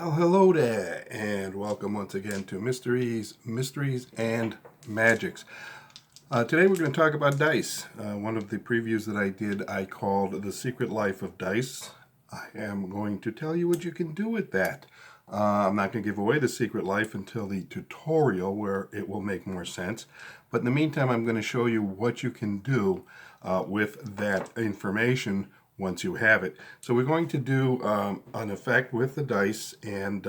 Well, hello there, and welcome once again to Mysteries, and Magics. Today we're going to talk about dice. One of the previews that I did, I called The Secret Life of Dice. I am going to tell you what you can do with that. I'm not going to give away the secret life until the tutorial where it will make more sense. But in the meantime, I'm going to show you what you can do with that information once you have it. So we're going to do an effect with the dice, and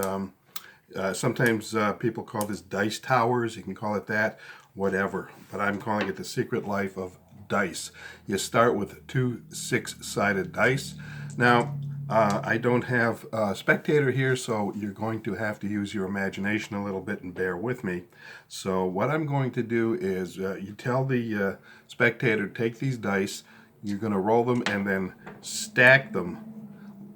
sometimes people call this dice towers. You can call it that, whatever. But I'm calling it the secret life of dice. You start with two 6-sided dice. Now, I don't have a spectator here, so you're going to have to use your imagination a little bit and bear with me. So what I'm going to do is you tell the spectator, take these dice, you're going to roll them and then stack them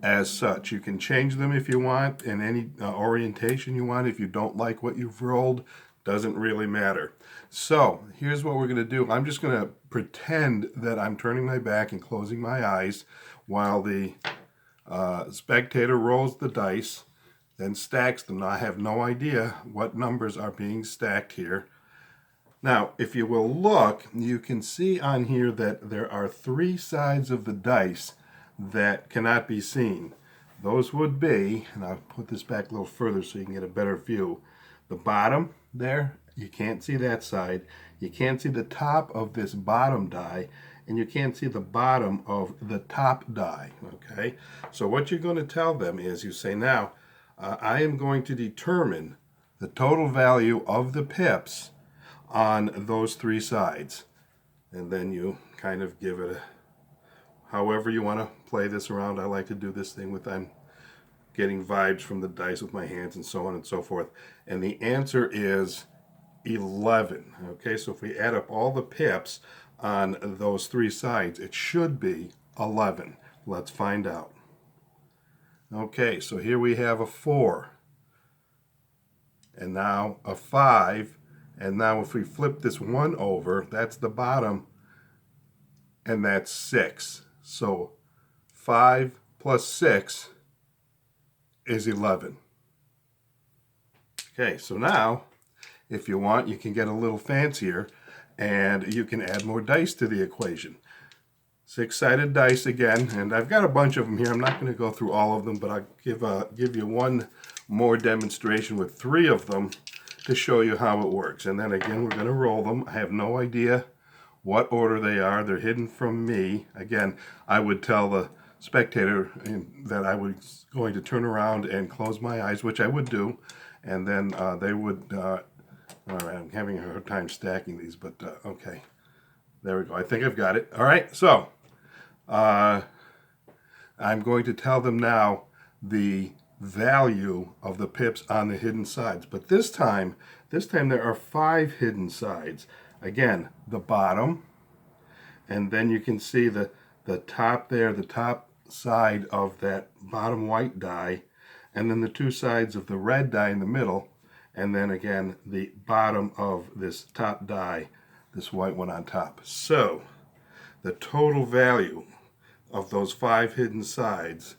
as such. You can change them if you want in any orientation you want. If you don't like what you've rolled, doesn't really matter. So here's what we're going to do. I'm just going to pretend that I'm turning my back and closing my eyes while the spectator rolls the dice, then stacks them. Now I have no idea what numbers are being stacked here. Now, if you will look, you can see on here that there are 3 sides of the dice that cannot be seen. Those would be, and I'll put this back a little further so you can get a better view. The bottom there, you can't see that side. You can't see the top of this bottom die, and you can't see the bottom of the top die, okay? So what you're going to tell them is, you say, now, I am going to determine the total value of the pips on those 3 sides. And then you kind of give it however you want to play this around. I like to do this thing with I'm getting vibes from the dice with my hands and so on and so forth. And the answer is 11. Okay, so if we add up all the pips on those 3 sides, it should be 11. Let's find out. Okay, so here we have a 4. And now a 5. And now if we flip this 1 over, that's the bottom, and that's 6. So 5 plus 6 is 11. Okay, so now, if you want, you can get a little fancier, and you can add more dice to the equation. 6-sided dice again, and I've got a bunch of them here. I'm not going to go through all of them, but I'll give you one more demonstration with 3 of them to show you how it works. And then again, we're going to roll them. I have no idea what order they are. They're hidden from me. Again, I would tell the spectator that I was going to turn around and close my eyes, which I would do, and then they would, all right, I'm having a hard time stacking these, but okay. There we go. I think I've got it. All right, so I'm going to tell them now the value of the pips on the hidden sides. But this time there are 5 hidden sides. Again, the bottom, and then you can see the top there, the top side of that bottom white die, and then the 2 sides of the red die in the middle, and then again the bottom of this top die, this white one on top. So the total value of those 5 hidden sides,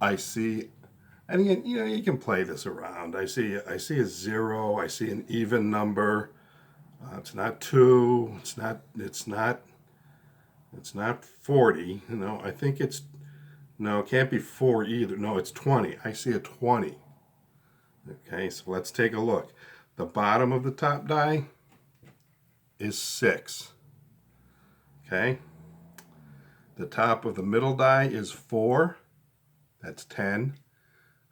I see, and again, you know, you can play this around. I see a 0. I see an even number. It's not 2. It's not 40. You know, I think it's, no, it can't be 4 either. No, it's 20. I see a 20. Okay, so let's take a look. The bottom of the top die is 6. Okay. The top of the middle die is 4. That's 10.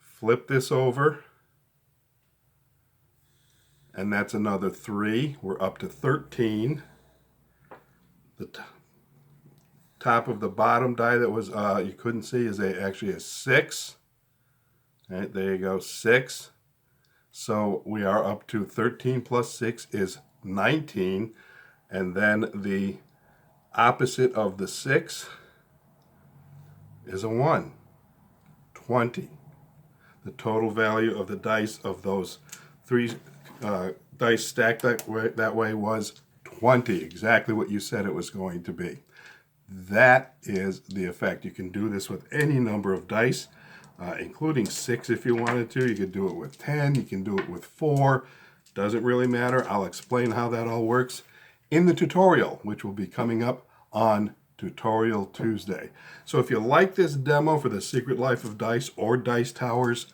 Flip this over, and that's another 3. We're up to 13. The top of the bottom die that was you couldn't see is actually a 6. All right, there you go, 6. So we are up to 13 plus 6 is 19, and then the opposite of the 6 is a 1. 20. The total value of the dice of those 3 dice stacked that way was 20. Exactly what you said it was going to be. That is the effect. You can do this with any number of dice. including 6 if you wanted to. You could do it with 10, you can do it with 4. Doesn't really matter. I'll explain how that all works in the tutorial, which will be coming up on Tutorial Tuesday. So if you like this demo for the Secret Life of Dice or Dice Towers,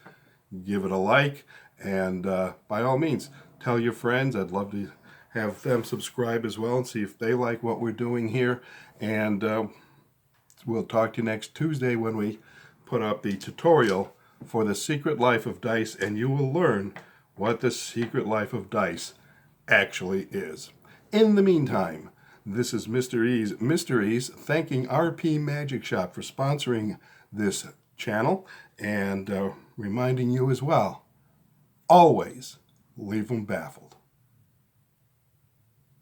give it a like, and by all means, tell your friends. I'd love to have them subscribe as well and see if they like what we're doing here. And we'll talk to you next Tuesday when we put up the tutorial for the Secret Life of Dice, and you will learn what the Secret Life of Dice actually is. In the meantime, this is Mr. E's Mysteries, thanking RP Magic Shop for sponsoring this channel, and reminding you as well, always leave them baffled.